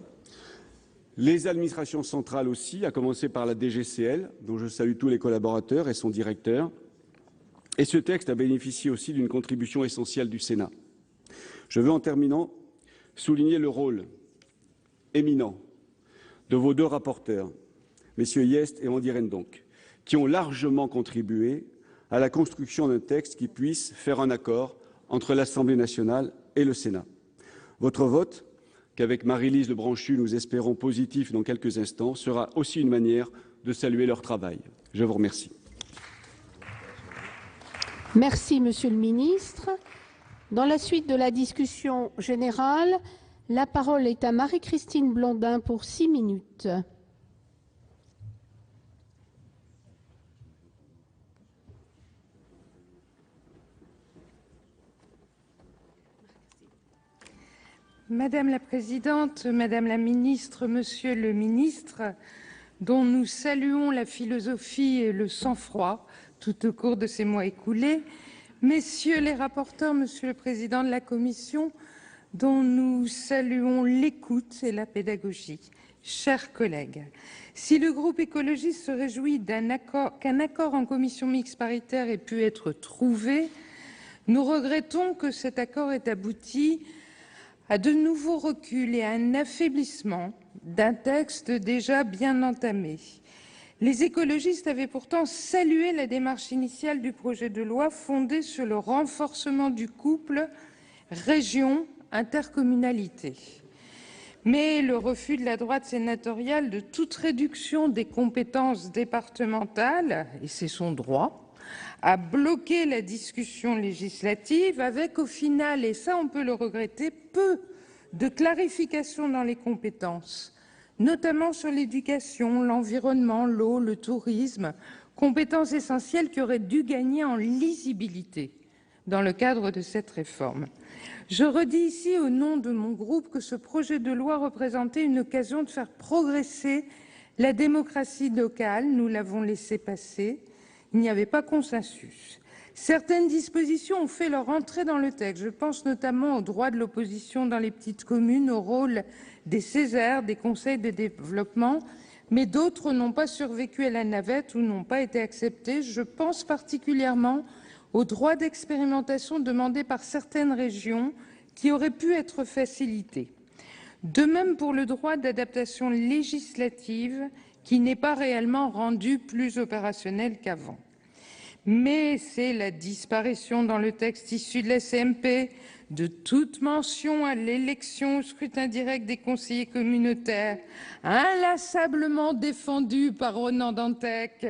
Speaker 6: les administrations centrales aussi, à commencer par la DGCL, dont je salue tous les collaborateurs et son directeur. Et ce texte a bénéficié aussi d'une contribution essentielle du Sénat. Je veux, en terminant, souligner le rôle éminent de vos 2 rapporteurs, messieurs Hyest et Van Dierendonck, qui ont largement contribué à la construction d'un texte qui puisse faire un accord entre l'Assemblée nationale et le Sénat. Votre vote, qu'avec Marie-Lise Lebranchu nous espérons positif dans quelques instants, sera aussi une manière de saluer leur travail. Je vous remercie.
Speaker 3: Merci, Monsieur le Ministre. Dans la suite de la discussion générale, la parole est à Marie-Christine Blandin pour 6 minutes.
Speaker 7: Madame la Présidente, Madame la Ministre, Monsieur le Ministre, dont nous saluons la philosophie et le sang-froid tout au cours de ces mois écoulés, Messieurs les rapporteurs, Monsieur le Président de la Commission, dont nous saluons l'écoute et la pédagogie, chers collègues, si le groupe écologiste se réjouit qu'un accord en commission mixte paritaire ait pu être trouvé, nous regrettons que cet accord ait abouti à de nouveaux reculs et à un affaiblissement d'un texte déjà bien entamé. Les écologistes avaient pourtant salué la démarche initiale du projet de loi fondée sur le renforcement du couple région-intercommunalité. Mais le refus de la droite sénatoriale de toute réduction des compétences départementales, et c'est son droit, a bloqué la discussion législative avec au final, et ça on peut le regretter, peu de clarification dans les compétences, notamment sur l'éducation, l'environnement, l'eau, le tourisme, compétences essentielles qui auraient dû gagner en lisibilité dans le cadre de cette réforme. Je redis ici au nom de mon groupe que ce projet de loi représentait une occasion de faire progresser la démocratie locale. Nous l'avons laissé passer. Il n'y avait pas consensus. Certaines dispositions ont fait leur entrée dans le texte. Je pense notamment au droit de l'opposition dans les petites communes, au rôle des CESER, des conseils de développement, mais d'autres n'ont pas survécu à la navette ou n'ont pas été acceptées. Je pense particulièrement au droit d'expérimentation demandé par certaines régions qui aurait pu être facilité. De même pour le droit d'adaptation législative qui n'est pas réellement rendu plus opérationnel qu'avant. Mais c'est la disparition dans le texte issu de la CMP de toute mention à l'élection au scrutin direct des conseillers communautaires, inlassablement défendue par Ronan Dantec,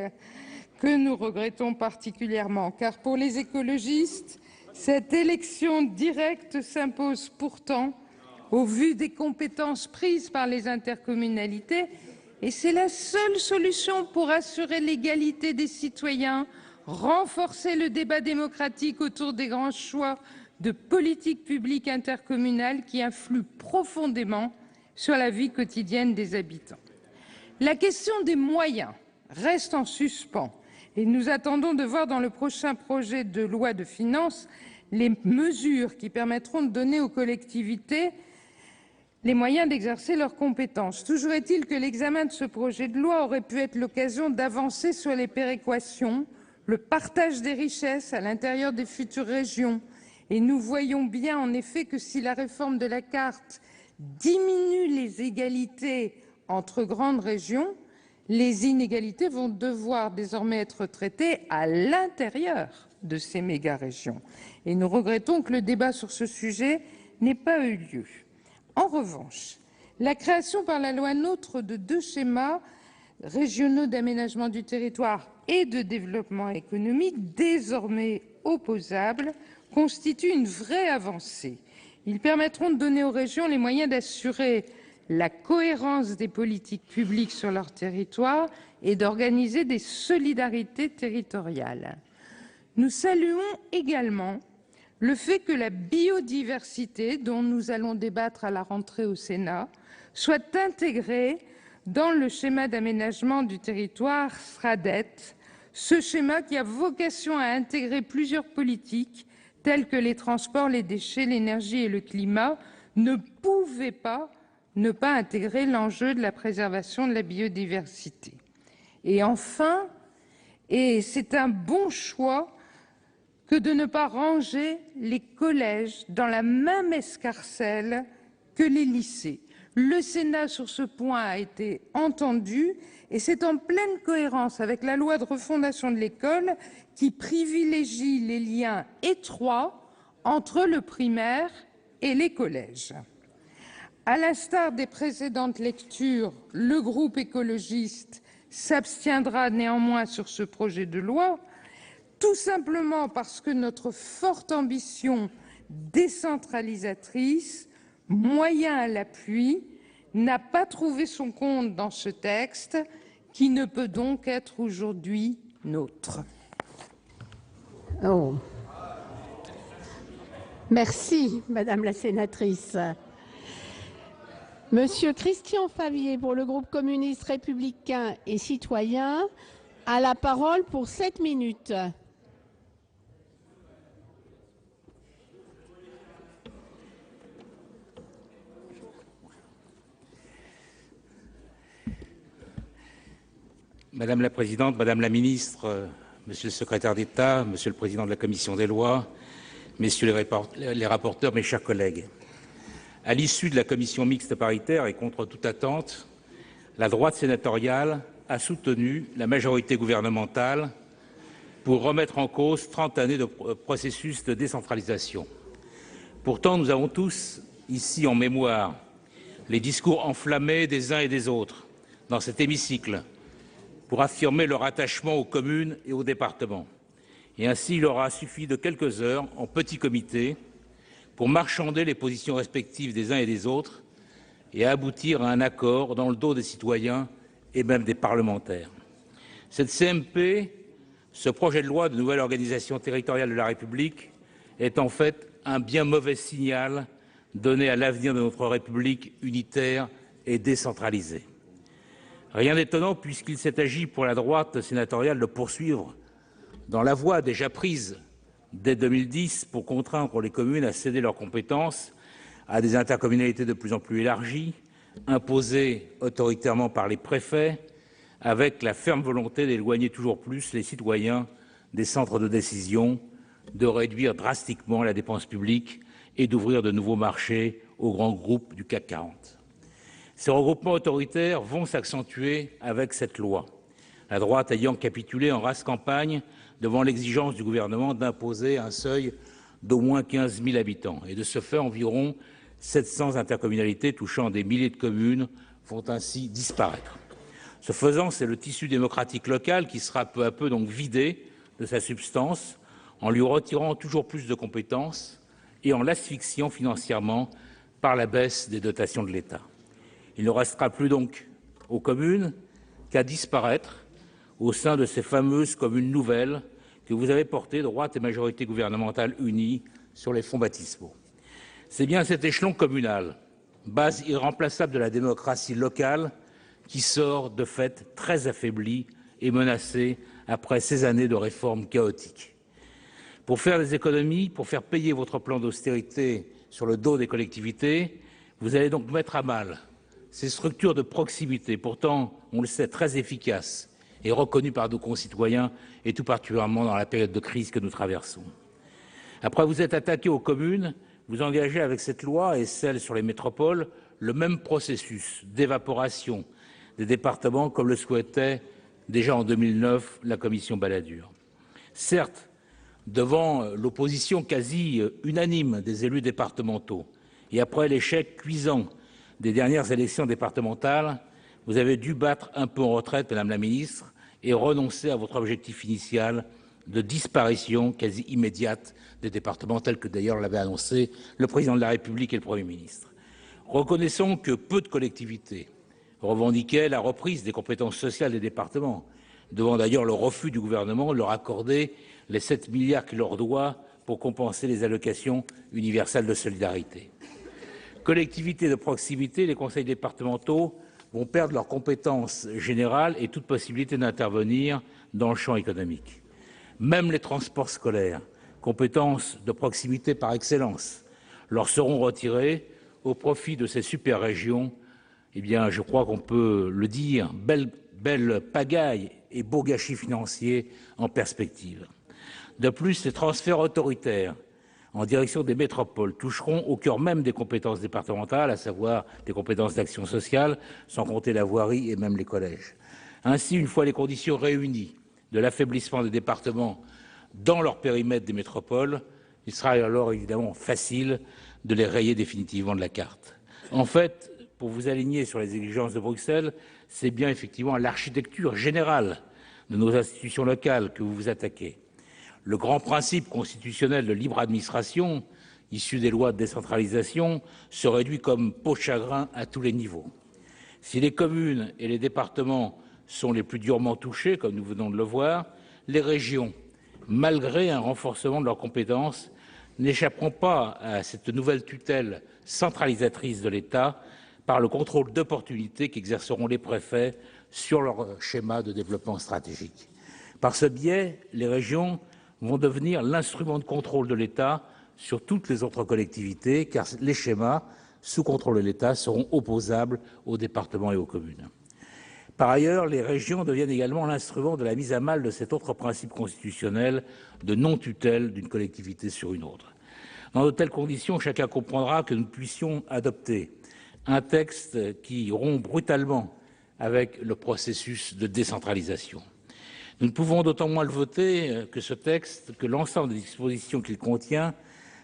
Speaker 7: que nous regrettons particulièrement, car pour les écologistes, cette élection directe s'impose pourtant au vu des compétences prises par les intercommunalités, et c'est la seule solution pour assurer l'égalité des citoyens, renforcer le débat démocratique autour des grands choix de politique publique intercommunale qui influent profondément sur la vie quotidienne des habitants. La question des moyens reste en suspens et nous attendons de voir dans le prochain projet de loi de finances les mesures qui permettront de donner aux collectivités les moyens d'exercer leurs compétences. Toujours est-il que l'examen de ce projet de loi aurait pu être l'occasion d'avancer sur les péréquations, le partage des richesses à l'intérieur des futures régions. Et nous voyons bien en effet que si la réforme de la carte diminue les égalités entre grandes régions, les inégalités vont devoir désormais être traitées à l'intérieur de ces méga-régions. Et nous regrettons que le débat sur ce sujet n'ait pas eu lieu. En revanche, la création par la loi NOTRe de 2 schémas régionaux d'aménagement du territoire et de développement économique, désormais opposables, constitue une vraie avancée. Ils permettront de donner aux régions les moyens d'assurer la cohérence des politiques publiques sur leur territoire et d'organiser des solidarités territoriales. Nous saluons également le fait que la biodiversité, dont nous allons débattre à la rentrée au Sénat, soit intégrée dans le schéma d'aménagement du territoire SRADET, ce schéma qui a vocation à intégrer plusieurs politiques telles que les transports, les déchets, l'énergie et le climat, ne pouvait pas ne pas intégrer l'enjeu de la préservation de la biodiversité. Et enfin, et c'est un bon choix, que de ne pas ranger les collèges dans la même escarcelle que les lycées. Le Sénat, sur ce point, a été entendu et c'est en pleine cohérence avec la loi de refondation de l'école qui privilégie les liens étroits entre le primaire et les collèges. À l'instar des précédentes lectures, le groupe écologiste s'abstiendra néanmoins sur ce projet de loi, tout simplement parce que notre forte ambition décentralisatrice, moyen à l'appui, n'a pas trouvé son compte dans ce texte, qui ne peut donc être aujourd'hui nôtre.
Speaker 3: Oh. Merci, Madame la sénatrice. Monsieur Christian Favier, pour le groupe communiste républicain et citoyen, a la parole pour 7 minutes.
Speaker 8: Madame la Présidente, Madame la Ministre, Monsieur le Secrétaire d'État, Monsieur le Président de la Commission des lois, Messieurs les rapporteurs, mes chers collègues. À l'issue de la commission mixte paritaire et contre toute attente, la droite sénatoriale a soutenu la majorité gouvernementale pour remettre en cause 30 années de processus de décentralisation. Pourtant, nous avons tous ici en mémoire les discours enflammés des uns et des autres dans cet hémicycle pour affirmer leur attachement aux communes et aux départements. Et ainsi, il aura suffi de quelques heures en petit comité pour marchander les positions respectives des uns et des autres et aboutir à un accord dans le dos des citoyens et même des parlementaires. Cette CMP, ce projet de loi de nouvelle organisation territoriale de la République, est en fait un bien mauvais signal donné à l'avenir de notre République unitaire et décentralisée. Rien d'étonnant puisqu'il s'est agi pour la droite sénatoriale de poursuivre dans la voie déjà prise dès 2010 pour contraindre les communes à céder leurs compétences à des intercommunalités de plus en plus élargies, imposées autoritairement par les préfets, avec la ferme volonté d'éloigner toujours plus les citoyens des centres de décision, de réduire drastiquement la dépense publique et d'ouvrir de nouveaux marchés aux grands groupes du CAC 40. Ces regroupements autoritaires vont s'accentuer avec cette loi, la droite ayant capitulé en rase campagne devant l'exigence du gouvernement d'imposer un seuil d'au moins 15 000 habitants. Et de ce fait, environ 700 intercommunalités touchant des milliers de communes vont ainsi disparaître. Ce faisant, c'est le tissu démocratique local qui sera peu à peu donc vidé de sa substance en lui retirant toujours plus de compétences et en l'asphyxiant financièrement par la baisse des dotations de l'État. Il ne restera plus donc aux communes qu'à disparaître au sein de ces fameuses communes nouvelles que vous avez portées, droite et majorité gouvernementale unie, sur les fonds baptismaux. C'est bien cet échelon communal, base irremplaçable de la démocratie locale, qui sort de fait très affaibli et menacé après ces années de réformes chaotiques. Pour faire des économies, pour faire payer votre plan d'austérité sur le dos des collectivités, vous allez donc mettre à mal ces structures de proximité, pourtant, on le sait, très efficaces et reconnues par nos concitoyens, et tout particulièrement dans la période de crise que nous traversons. Après vous êtes attaqué aux communes, vous engagez avec cette loi et celle sur les métropoles le même processus d'évaporation des départements comme le souhaitait déjà en 2009 la commission Balladur. Certes, devant l'opposition quasi unanime des élus départementaux et après l'échec cuisant des dernières élections départementales, vous avez dû battre un peu en retraite, Madame la Ministre, et renoncer à votre objectif initial de disparition quasi immédiate des départements, tels que d'ailleurs l'avaient annoncé le Président de la République et le Premier ministre. Reconnaissons que peu de collectivités revendiquaient la reprise des compétences sociales des départements, devant d'ailleurs le refus du gouvernement de leur accorder les 7 milliards qu'il leur doit pour compenser les allocations universelles de solidarité. Collectivités de proximité, les conseils départementaux vont perdre leurs compétences générales et toute possibilité d'intervenir dans le champ économique. Même les transports scolaires, compétences de proximité par excellence, leur seront retirées au profit de ces super-régions. Eh bien, je crois qu'on peut le dire, belle pagaille et beau gâchis financier en perspective. De plus, les transferts autoritaires en direction des métropoles toucheront au cœur même des compétences départementales, à savoir des compétences d'action sociale, sans compter la voirie et même les collèges. Ainsi, une fois les conditions réunies de l'affaiblissement des départements dans leur périmètre des métropoles, il sera alors évidemment facile de les rayer définitivement de la carte. En fait, pour vous aligner sur les exigences de Bruxelles, c'est bien effectivement à l'architecture générale de nos institutions locales que vous vous attaquez. Le grand principe constitutionnel de libre administration, issu des lois de décentralisation, se réduit comme peau de chagrin à tous les niveaux. Si les communes et les départements sont les plus durement touchés, comme nous venons de le voir, les régions, malgré un renforcement de leurs compétences, n'échapperont pas à cette nouvelle tutelle centralisatrice de l'État par le contrôle d'opportunité qu'exerceront les préfets sur leur schéma de développement stratégique. Par ce biais, les régions vont devenir l'instrument de contrôle de l'État sur toutes les autres collectivités, car les schémas sous contrôle de l'État seront opposables aux départements et aux communes. Par ailleurs, les régions deviennent également l'instrument de la mise à mal de cet autre principe constitutionnel de non-tutelle d'une collectivité sur une autre. Dans de telles conditions, chacun comprendra que nous puissions adopter un texte qui rompt brutalement avec le processus de décentralisation. Nous ne pouvons d'autant moins le voter que ce texte, que l'ensemble des dispositions qu'il contient,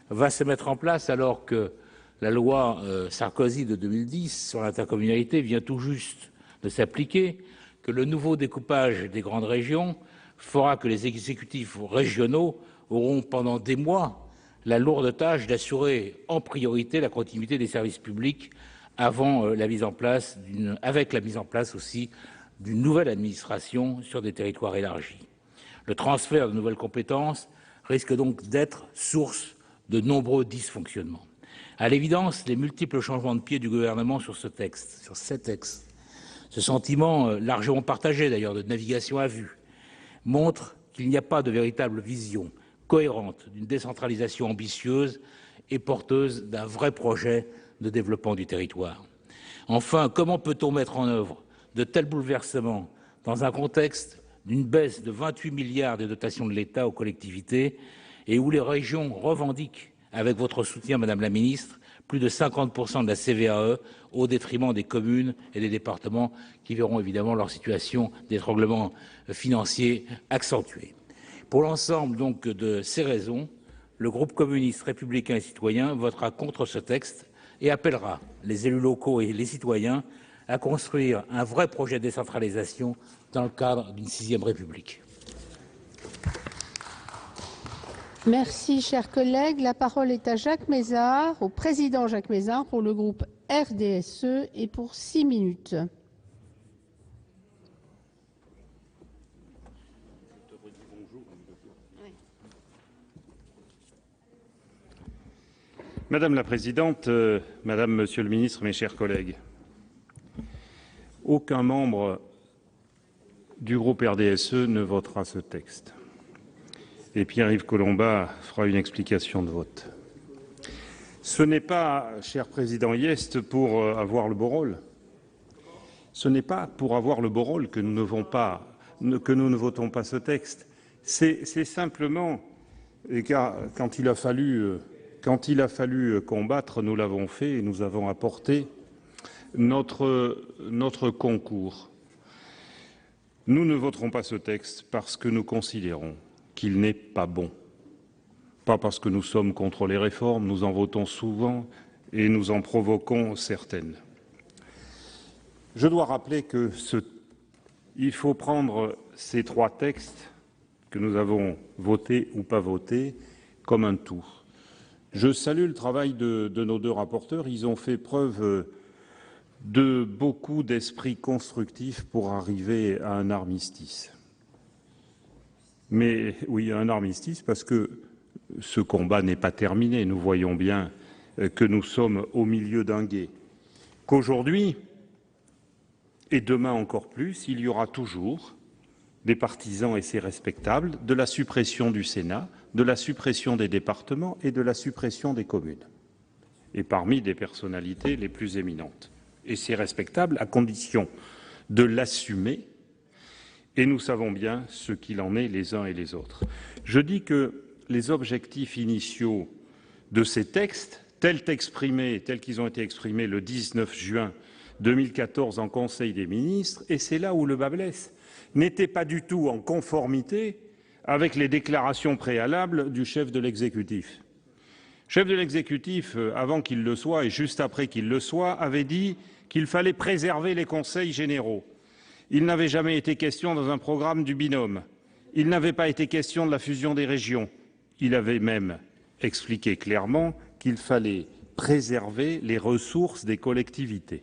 Speaker 8: va se mettre en place alors que la loi Sarkozy de 2010 sur l'intercommunalité vient tout juste de s'appliquer, que le nouveau découpage des grandes régions fera que les exécutifs régionaux auront pendant des mois la lourde tâche d'assurer en priorité la continuité des services publics avec la mise en place aussi d'une nouvelle administration sur des territoires élargis. Le transfert de nouvelles compétences risque donc d'être source de nombreux dysfonctionnements. À l'évidence, les multiples changements de pied du gouvernement sur ces textes, ce sentiment largement partagé d'ailleurs de navigation à vue, montre qu'il n'y a pas de véritable vision cohérente d'une décentralisation ambitieuse et porteuse d'un vrai projet de développement du territoire. Enfin, comment peut-on mettre en œuvre de tels bouleversements dans un contexte d'une baisse de 28 milliards des dotations de l'État aux collectivités et où les régions revendiquent, avec votre soutien, Madame la Ministre, plus de 50% de la CVAE au détriment des communes et des départements qui verront évidemment leur situation d'étranglement financier accentuée. Pour l'ensemble donc de ces raisons, le groupe communiste républicain et citoyen votera contre ce texte et appellera les élus locaux et les citoyens à construire un vrai projet de décentralisation dans le cadre d'une 6e République.
Speaker 3: Merci, chers collègues. La parole est à Jacques Mézard, au président Jacques Mézard, pour le groupe RDSE et pour 6 minutes.
Speaker 9: Madame la Présidente, Madame, Monsieur le Ministre, mes chers collègues, aucun membre du groupe RDSE ne votera ce texte. Et Pierre-Yves Collombat fera une explication de vote. Ce n'est pas, cher Président Hyest, pour avoir le beau rôle. Ce n'est pas pour avoir le beau rôle que nous ne votons pas ce texte. C'est simplement, car quand il a fallu combattre, nous l'avons fait et nous avons apporté notre concours. Nous ne voterons pas ce texte parce que nous considérons qu'il n'est pas bon. Pas parce que nous sommes contre les réformes, nous en votons souvent et nous en provoquons certaines. Je dois rappeler qu'il faut prendre ces 3 textes que nous avons votés ou pas votés comme un tout. Je salue le travail de nos 2 rapporteurs. Ils ont fait preuve de beaucoup d'esprit constructif pour arriver à un armistice. Mais oui, un armistice, parce que ce combat n'est pas terminé. Nous voyons bien que nous sommes au milieu d'un gué. Qu'aujourd'hui, et demain encore plus, il y aura toujours des partisans, et c'est respectable, de la suppression du Sénat, de la suppression des départements et de la suppression des communes, et parmi des personnalités les plus éminentes. Et c'est respectable à condition de l'assumer, et nous savons bien ce qu'il en est les uns et les autres. Je dis que les objectifs initiaux de ces textes, tels qu'ils ont été exprimés le 19 juin 2014 en Conseil des ministres, et c'est là où le bât blesse, n'étaient pas du tout en conformité avec les déclarations préalables du chef de l'exécutif. Le chef de l'exécutif, avant qu'il le soit et juste après qu'il le soit, avait dit qu'il fallait préserver les conseils généraux. Il n'avait jamais été question dans un programme du binôme. Il n'avait pas été question de la fusion des régions. Il avait même expliqué clairement qu'il fallait préserver les ressources des collectivités.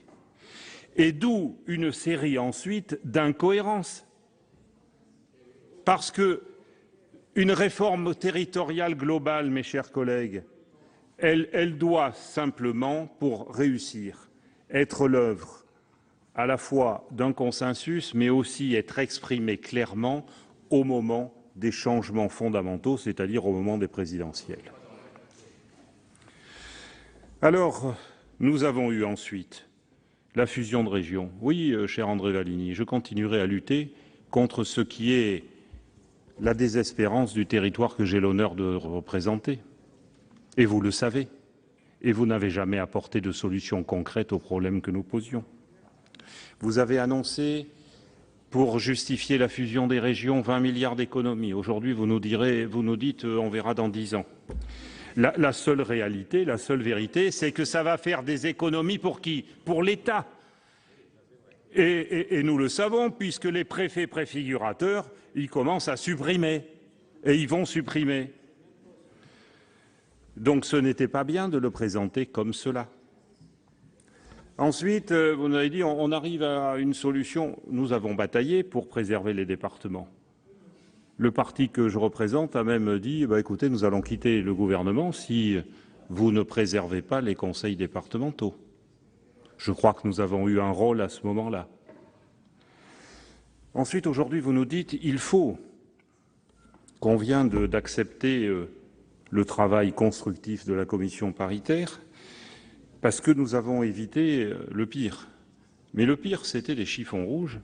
Speaker 9: Et d'où une série ensuite d'incohérences. Parce qu'une réforme territoriale globale, mes chers collègues, elle doit simplement, pour réussir, être l'œuvre à la fois d'un consensus, mais aussi être exprimée clairement au moment des changements fondamentaux, c'est-à-dire au moment des présidentielles. Alors, nous avons eu ensuite la fusion de régions. Oui, cher André Valigny, je continuerai à lutter contre ce qui est la désespérance du territoire que j'ai l'honneur de représenter. Et vous le savez. Et vous n'avez jamais apporté de solution concrète aux problèmes que nous posions. Vous avez annoncé, pour justifier la fusion des régions, 20 milliards d'économies. Aujourd'hui, vous nous dites on verra dans 10 ans. La seule réalité, la seule vérité, c'est que ça va faire des économies pour qui? Pour l'État. Et nous le savons, puisque les préfets préfigurateurs, ils commencent à supprimer. Et ils vont supprimer. Donc ce n'était pas bien de le présenter comme cela. Ensuite, vous nous avez dit on arrive à une solution. Nous avons bataillé pour préserver les départements. Le parti que je représente a même dit écoutez, nous allons quitter le gouvernement si vous ne préservez pas les conseils départementaux. Je crois que nous avons eu un rôle à ce moment-là. Ensuite, aujourd'hui, vous nous dites il faut qu'on vienne d'accepter le travail constructif de la commission paritaire parce que nous avons évité le pire. Mais le pire, c'était les chiffons rouges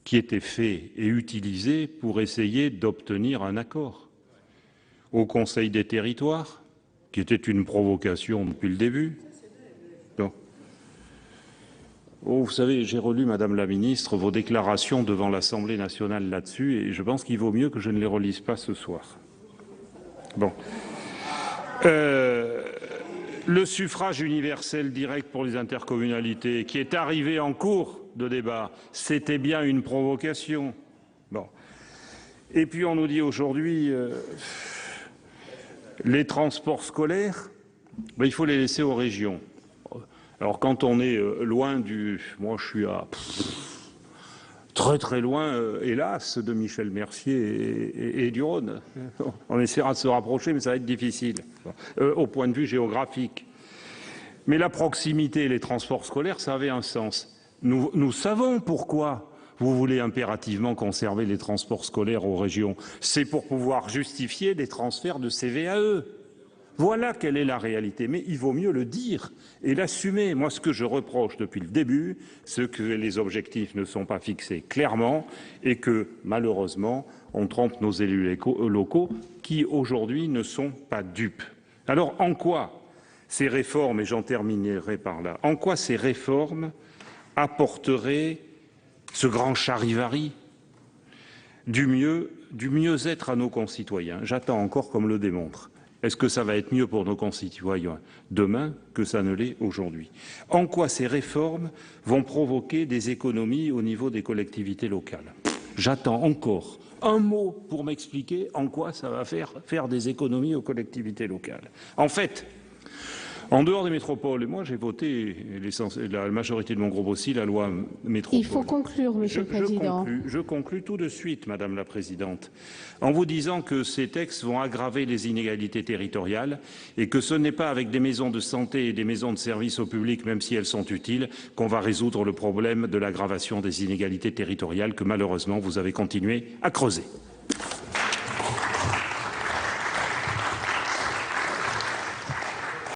Speaker 9: qui étaient faits et utilisés pour essayer d'obtenir un accord. Au Conseil des territoires, qui était une provocation depuis le début. Donc, vous savez, j'ai relu, Madame la Ministre, vos déclarations devant l'Assemblée nationale là-dessus, et je pense qu'il vaut mieux que je ne les relise pas ce soir. Bon. Le suffrage universel direct pour les intercommunalités, qui est arrivé en cours de débat, c'était bien une provocation. Bon. Et puis on nous dit aujourd'hui, les transports scolaires, il faut les laisser aux régions. Alors quand on est loin du... Moi je suis à... très très loin, hélas, de Michel Mercier et du Rhône. On essaiera de se rapprocher, mais ça va être difficile, au point de vue géographique. Mais la proximité et les transports scolaires, ça avait un sens. Nous savons pourquoi vous voulez impérativement conserver les transports scolaires aux régions. C'est pour pouvoir justifier des transferts de CVAE. Voilà quelle est la réalité. Mais il vaut mieux le dire et l'assumer. Moi, ce que je reproche depuis le début, c'est que les objectifs ne sont pas fixés clairement et que, malheureusement, on trompe nos élus locaux qui, aujourd'hui, ne sont pas dupes. Alors, en quoi ces réformes, et j'en terminerai par là, en quoi ces réformes apporteraient ce grand charivari du mieux-être à nos concitoyens? J'attends encore qu'on me le démontre. Est-ce que ça va être mieux pour nos concitoyens demain que ça ne l'est aujourd'hui? En quoi ces réformes vont provoquer des économies au niveau des collectivités locales? J'attends encore un mot pour m'expliquer en quoi ça va faire des économies aux collectivités locales. En fait, en dehors des métropoles, et moi j'ai voté, la majorité de mon groupe aussi, la loi métropole.
Speaker 3: Il faut conclure, Monsieur le Président.
Speaker 9: Je conclus tout de suite, Madame la Présidente, en vous disant que ces textes vont aggraver les inégalités territoriales et que ce n'est pas avec des maisons de santé et des maisons de services au public, même si elles sont utiles, qu'on va résoudre le problème de l'aggravation des inégalités territoriales que malheureusement vous avez continué à creuser.